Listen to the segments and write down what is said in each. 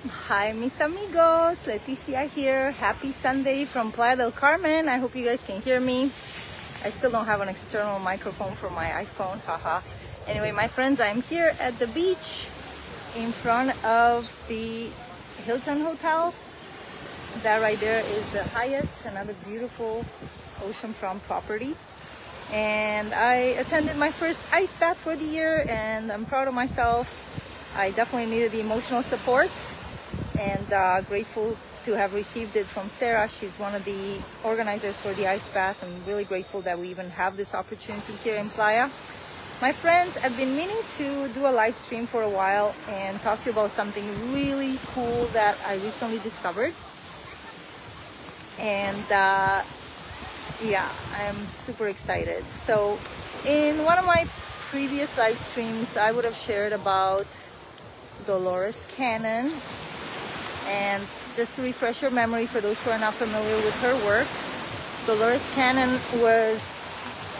Hi, mis amigos. Leticia here. Happy Sunday from Playa del Carmen. I hope you guys can hear me. I still don't have an external microphone for my iPhone. Haha. Anyway, my friends, I'm here at the beach in front of the Hilton Hotel. That right there is the Hyatt, another beautiful oceanfront property. And I attended my first ice bath for the year, and I'm proud of myself. I definitely needed the emotional support, and grateful to have received it from Sarah. She's one of the organizers for the ice bath. I'm really grateful that we even have this opportunity here in Playa. My friends, I've been meaning to do a live stream for a while and talk to you about something really cool that I recently discovered. And yeah, I'm super excited. So in one of my previous live streams, I would have shared about Dolores Cannon. And just to refresh your memory, for those who are not familiar with her work, Dolores Cannon was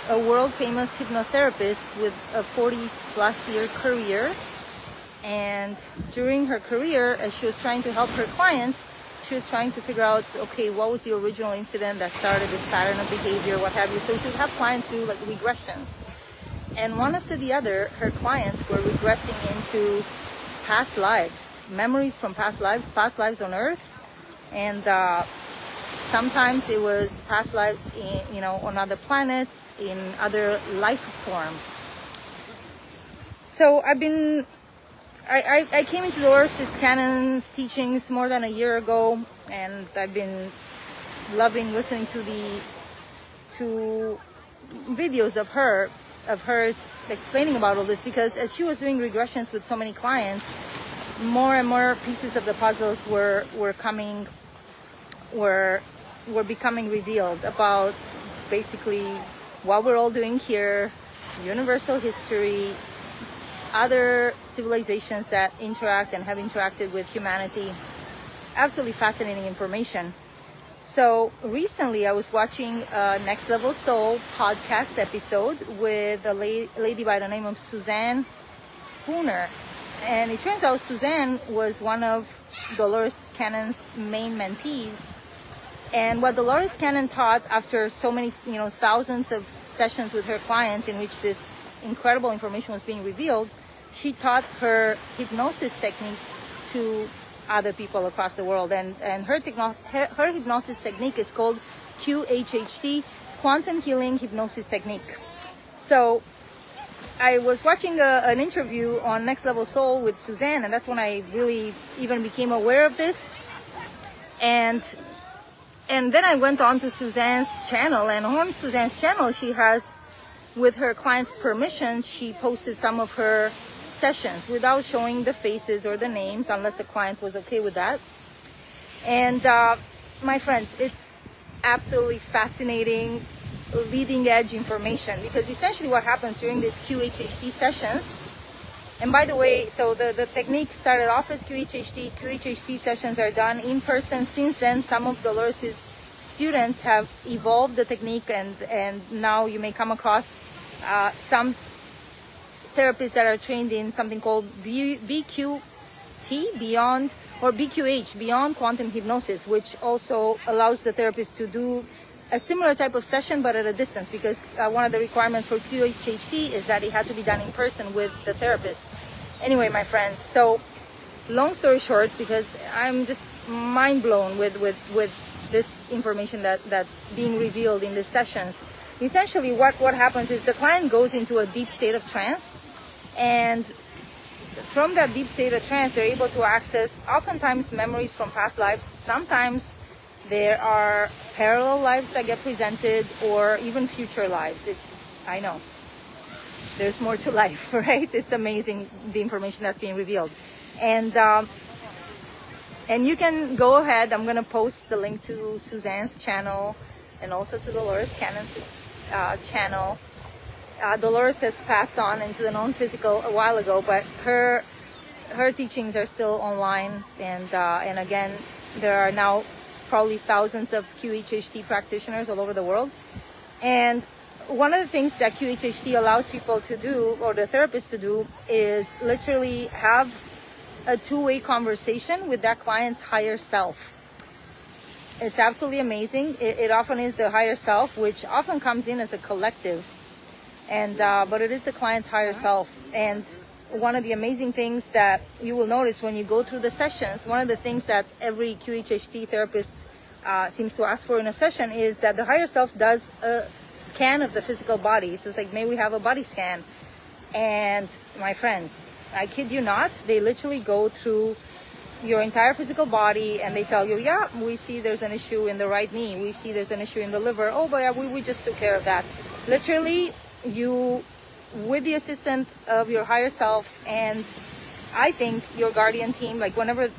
a world famous hypnotherapist with a 40+ year career. And during her career, as she was trying to help her clients, she was trying to figure out, okay, what was the original incident that started this pattern of behavior, what have you. So she would have clients do like regressions. And one after the other, her clients were regressing into past lives, memories from past lives on Earth. And sometimes it was past lives in, on other planets, in other life forms. So I came into Dolores Cannon's teachings more than a year ago, and I've been loving listening to videos of hers explaining about all this, because as she was doing regressions with so many clients, more and more pieces of the puzzles were becoming revealed about basically what we're all doing here, universal history, other civilizations that interact and have interacted with humanity. Absolutely fascinating information. So recently I was watching a Next Level Soul podcast episode with a lady by the name of Suzanne Spooner. And it turns out Suzanne was one of Dolores Cannon's main mentees. And what Dolores Cannon taught after so many, thousands of sessions with her clients in which this incredible information was being revealed, she taught her hypnosis technique to other people across the world. And her hypnosis technique is called QHHT, Quantum Healing Hypnosis Technique. So I was watching an interview on Next Level Soul with Suzanne, and that's when I really even became aware of this. And then I went on to Suzanne's channel, and on Suzanne's channel, she has, with her clients' permission, she posted some of her sessions without showing the faces or the names, unless the client was okay with that. And my friends, it's absolutely fascinating, leading edge information, because essentially what happens during these QHHT sessions, and by the way, so the technique started off as QHHT sessions are done in person. Since then, some of Dolores' students have evolved the technique, and now you may come across some therapists that are trained in something called BQT, Beyond, or BQH, Beyond Quantum Hypnosis, which also allows the therapist to do a similar type of session but at a distance, because one of the requirements for QHHT is that it had to be done in person with the therapist. Anyway, my friends, so long story short, because I'm just mind blown with this information that's being revealed in these sessions. Essentially what happens is the client goes into a deep state of trance, and from that deep state of trance they're able to access oftentimes memories from past lives. Sometimes there are parallel lives that get presented, or even future lives. I know there's more to life, right? It's amazing the information that's being revealed. And you can go ahead, I'm going to post the link to Suzanne's channel and also to Dolores Cannon's channel. Dolores has passed on into the non-physical a while ago, but her teachings are still online, and again, there are now probably thousands of QHHT practitioners all over the world. And one of the things that QHHT allows people to do, or the therapists to do, is literally have a two-way conversation with that client's higher self. It's absolutely amazing. It often is the higher self, which often comes in as a collective, and but it is the client's higher self. And one of the amazing things that you will notice when you go through the sessions, one of the things that every QHHT therapist seems to ask for in a session is that the higher self does a scan of the physical body. So it's like, may we have a body scan? And my friends, I kid you not, they literally go through your entire physical body and they tell you, yeah, we see there's an issue in the right knee, we see there's an issue in the liver, oh but yeah, we just took care of that. Literally, you, with the assistance of your higher self, and I think your guardian team, like whenever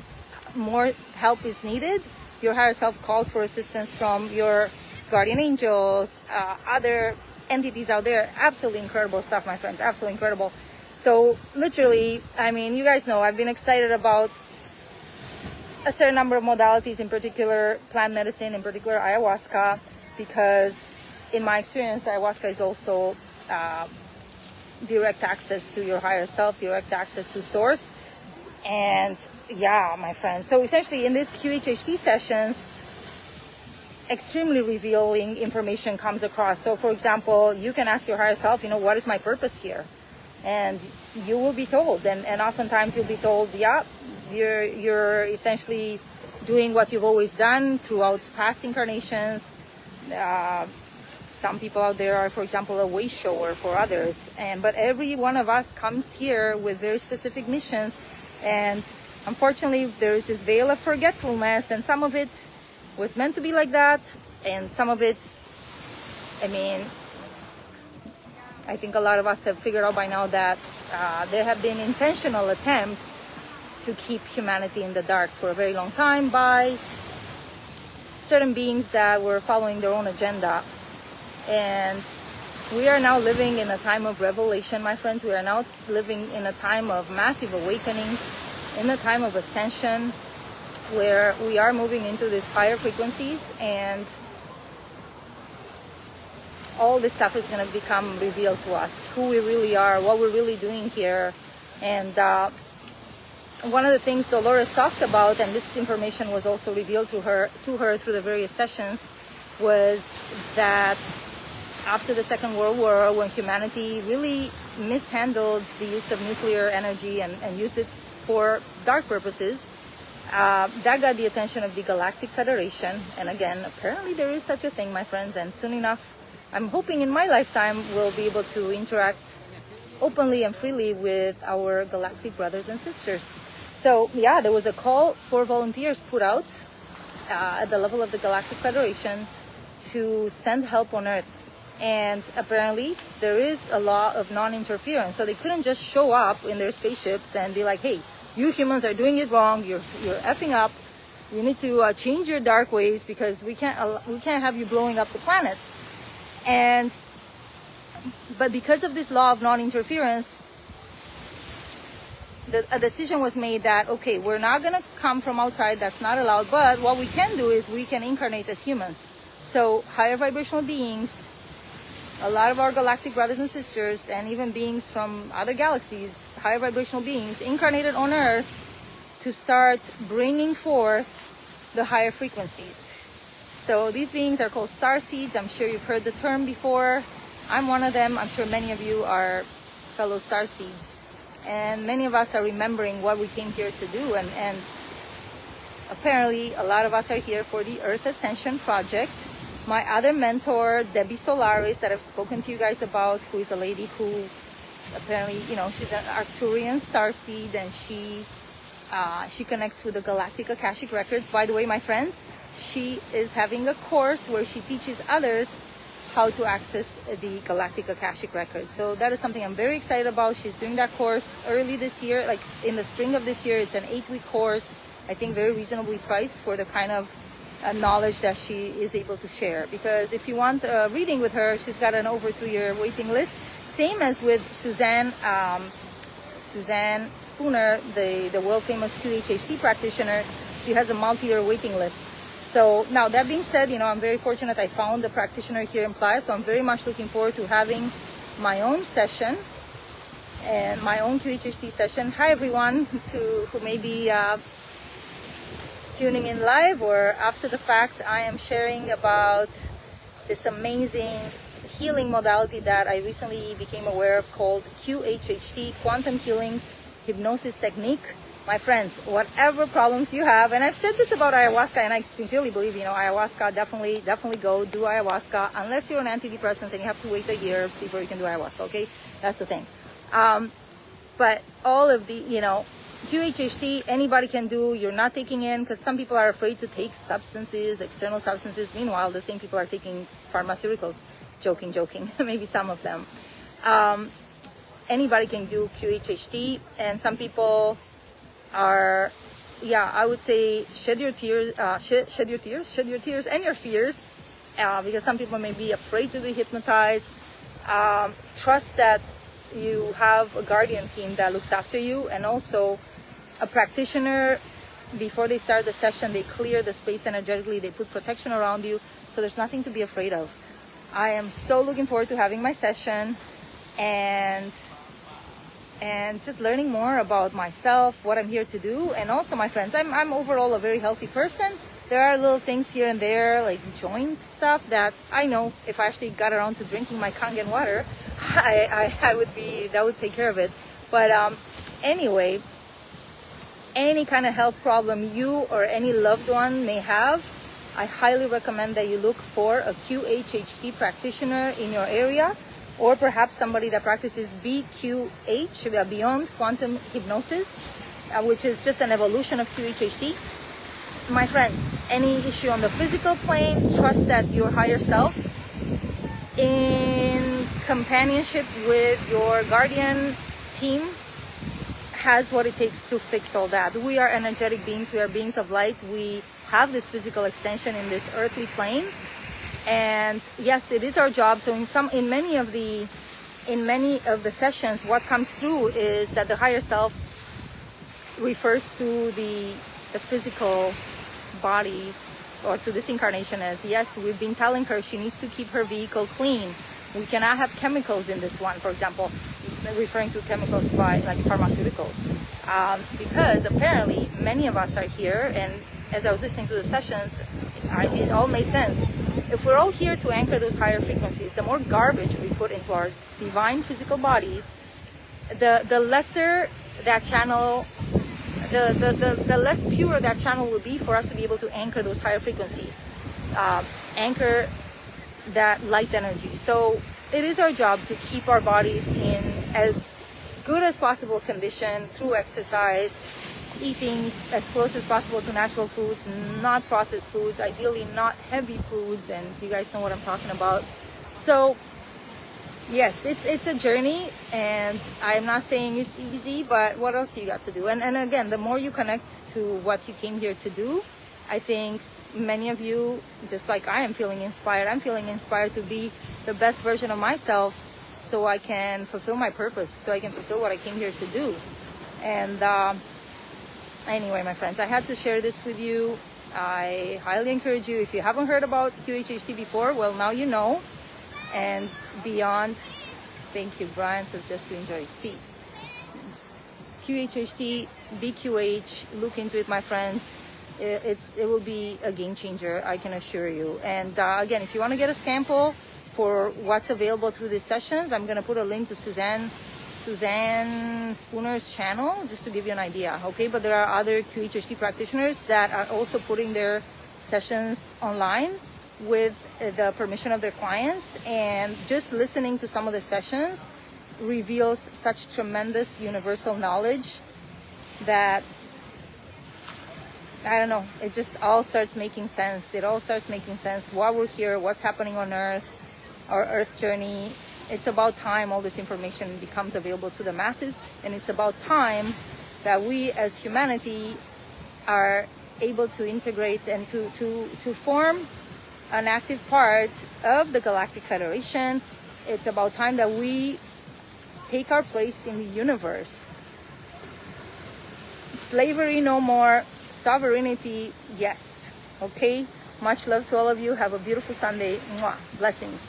more help is needed, your higher self calls for assistance from your guardian angels, other entities out there. Absolutely incredible stuff, my friends, absolutely incredible. So literally, I mean, you guys know I've been excited about a certain number of modalities, in particular plant medicine, in particular ayahuasca, because in my experience, ayahuasca is also direct access to your higher self, direct access to source. And yeah, my friends, so essentially in this QHHT sessions, extremely revealing information comes across. So for example, you can ask your higher self, you know, what is my purpose here? And you will be told, and oftentimes you'll be told, yeah, you're essentially doing what you've always done throughout past incarnations. Some people out there are, for example, a way shower for others, but every one of us comes here with very specific missions, and unfortunately there is this veil of forgetfulness, and some of it was meant to be like that, and some of it, I mean, I think a lot of us have figured out by now that there have been intentional attempts to keep humanity in the dark for a very long time by certain beings that were following their own agenda. And we are now living in a time of revelation, my friends. We are now living in a time of massive awakening, in a time of ascension, where we are moving into these higher frequencies, and all this stuff is going to become revealed to us, who we really are, what we're really doing here. And one of the things Dolores talked about, and this information was also revealed to her through the various sessions, was that after the Second World War, when humanity really mishandled the use of nuclear energy and used it for dark purposes, that got the attention of the Galactic Federation. And again, apparently there is such a thing, my friends, and soon enough, I'm hoping in my lifetime we'll be able to interact openly and freely with our galactic brothers and sisters. So yeah, there was a call for volunteers put out at the level of the Galactic Federation to send help on Earth. And apparently there is a law of non-interference, so they couldn't just show up in their spaceships and be like, hey, you humans are doing it wrong, you're effing up, you need to change your dark ways, because we can't have you blowing up the planet. But because of this law of non-interference, a decision was made that, okay, we're not going to come from outside, that's not allowed, but what we can do is we can incarnate as humans. So higher vibrational beings, a lot of our galactic brothers and sisters, and even beings from other galaxies, higher vibrational beings, incarnated on Earth to start bringing forth the higher frequencies. So these beings are called star seeds. I'm sure you've heard the term before. I'm one of them. I'm sure many of you are fellow star seeds. And many of us are remembering what we came here to do. And apparently a lot of us are here for the Earth Ascension Project. My other mentor, Debbie Solaris, that I've spoken to you guys about, who is a lady who apparently, you know, she's an Arcturian starseed, and she connects with the Galactic Akashic Records. By the way, my friends, she is having a course where she teaches others how to access the Galactic Akashic Records. So that is something I'm very excited about. She's doing that course early this year, like in the spring of this year. It's an 8-week course, I think very reasonably priced for the kind of knowledge that she is able to share. Because if you want a reading with her, she's got an over 2-year waiting list. Same as with Suzanne Spooner, the world famous QHHT practitioner. She has a multi-year waiting list. So now that being said, you know, I'm very fortunate I found a practitioner here in Playa, so I'm very much looking forward to having my own session and my own QHHT session. Hi everyone who may be tuning in live or after the fact. I am sharing about this amazing healing modality that I recently became aware of called QHHT, Quantum Healing Hypnosis Technique. My friends, whatever problems you have, and I've said this about ayahuasca, and I sincerely believe, ayahuasca, definitely go do ayahuasca, unless you're on antidepressants and you have to wait a year before you can do ayahuasca, okay? That's the thing. But all of the, QHHT, anybody can do. You're not taking in, because some people are afraid to take substances, external substances. Meanwhile, the same people are taking pharmaceuticals. Joking, maybe some of them. Anybody can do QHHT, and some people are, I would say, shed your tears and your fears, because some people may be afraid to be hypnotized. Trust that you have a guardian team that looks after you, and also a practitioner. Before they start the session, they clear the space energetically, they put protection around you, so there's nothing to be afraid of. I am so looking forward to having my session and just learning more about myself, what I'm here to do. And also, my friends, I'm overall a very healthy person. There are little things here and there, like joint stuff, that I know if I actually got around to drinking my Kangen water, that would take care of it. But anyway, any kind of health problem you or any loved one may have, I highly recommend that you look for a QHHT practitioner in your area, or perhaps somebody that practices BQH, Beyond Quantum Hypnosis, which is just an evolution of QHHT. My friends, any issue on the physical plane, trust that your higher self, in companionship with your guardian team, has what it takes to fix all that. We are energetic beings. We are beings of light. We have this physical extension in this earthly plane, and yes, it is our job. So in many of the sessions, what comes through is that the higher self refers to the physical body, or to this incarnation, as, yes, we've been telling her she needs to keep her vehicle clean. We cannot have chemicals in this one, for example, referring to chemicals like pharmaceuticals, because apparently many of us are here, and as I was listening to the sessions, it all made sense. If we're all here to anchor those higher frequencies, the more garbage we put into our divine physical bodies, the lesser that channel, the less pure that channel will be for us to be able to anchor those higher frequencies, anchor that light energy. So it is our job to keep our bodies in as good as possible condition through exercise, eating as close as possible to natural foods, not processed foods, ideally not heavy foods, and you guys know what I'm talking about. So yes, it's a journey, and I'm not saying it's easy, but what else you got to do? And again, the more you connect to what you came here to do, I think many of you, just like I am feeling inspired, I'm feeling inspired to be the best version of myself, so I can fulfill my purpose, so I can fulfill what I came here to do. And anyway, my friends, I had to share this with you. I highly encourage you, if you haven't heard about QHHT before, well, now you know. And beyond, thank you, Brian, so just to enjoy. See, QHHT, BQH, look into it, my friends. It will be a game changer, I can assure you. And again, if you want to get a sample for what's available through these sessions, I'm going to put a link to Suzanne Spooner's channel, just to give you an idea, okay? But there are other QHHT practitioners that are also putting their sessions online with the permission of their clients, and just listening to some of the sessions reveals such tremendous universal knowledge that, I don't know, it just all starts making sense. It all starts making sense. Why we're here, what's happening on Earth, our Earth journey. It's about time all this information becomes available to the masses, and it's about time that we as humanity are able to integrate and to form an active part of the Galactic Federation. It's about time that we take our place in the universe. Slavery no more, sovereignty, yes. Okay? Much love to all of you. Have a beautiful Sunday. Mwah. Blessings.